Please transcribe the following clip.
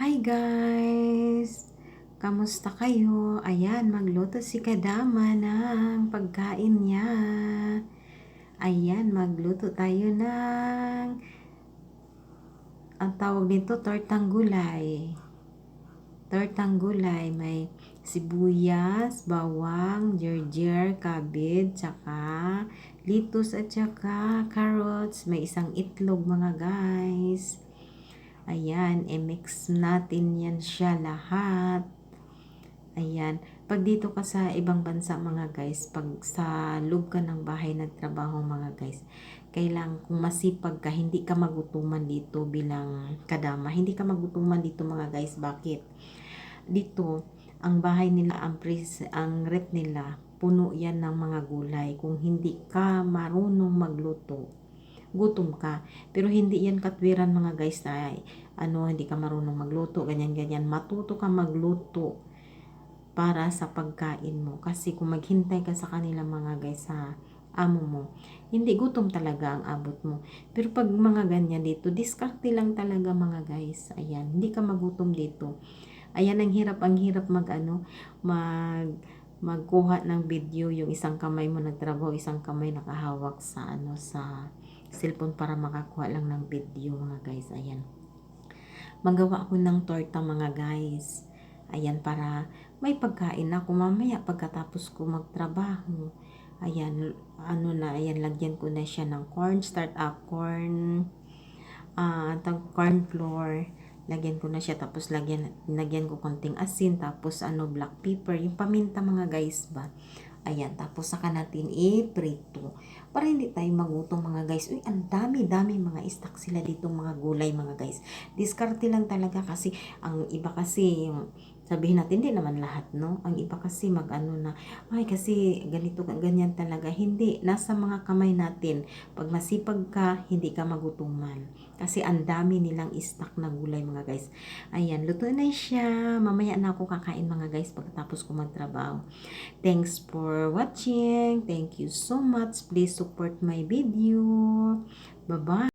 Hi guys! Kamusta kayo? Ayan, magluto si Kadama ng pagkain niya. Ayan, magluto tayo ng, ang tawag nito, tortang gulay. Tortang gulay, may sibuyas, bawang, ginger, cabbage, tsaka lettuce at tsaka carrots. May isang itlog mga guys. Ayan, i-mix natin yan siya lahat. Ayan, pag dito ka sa ibang bansa mga guys, pag sa loob ka ng bahay nagtrabaho mga guys, kailangan kung masipag ka, hindi ka magutuman dito bilang kadama. Hindi ka magutuman dito mga guys. Bakit? Dito, ang bahay nila, ang rep nila, puno yan ng mga gulay. Kung hindi ka marunong magluto, gutom ka. Pero hindi yan katwiran mga guys na hindi ka marunong magluto, ganyan-ganyan. Matuto ka magluto para sa pagkain mo. Kasi kung maghintay ka sa kanila mga guys, sa amo mo, hindi, gutom talaga ang abot mo. Pero pag mga ganyan dito, diskarte lang talaga mga guys. Ayan, hindi ka magutom dito. Ayan, ang hirap magkuha ng video, yung isang kamay mo nagtrabaho, isang kamay nakahawak sa sa cellphone para makakuha lang ng video mga guys. Ayan, magawa ako ng torta mga guys. Ayan, para may pagkain ako mamaya pagkatapos ko magtrabaho. Ayan, ayan, lagyan ko na siya ng corn flour. Lagyan ko na siya, tapos lagyan ko konting asin, tapos black pepper, yung paminta mga guys ba. Ayan, tapos saka natin i-prito. Para hindi tayo magutom mga guys. Uy, ang dami-dami mga stock sila dito mga gulay mga guys. Diskarte lang talaga kasi ang iba kasi sabihin natin, hindi naman lahat, no? Ang iba kasi na, ay kasi ganito, ganyan talaga. Hindi, nasa mga kamay natin. Pag masipag ka, hindi ka magutuman. Kasi ang dami nilang stock na gulay mga guys. Ayan, luto na siya. Mamaya na ako kakain mga guys pagkatapos ko magtrabaho. Thanks for watching. Thank you so much. Please support my video. Bye-bye.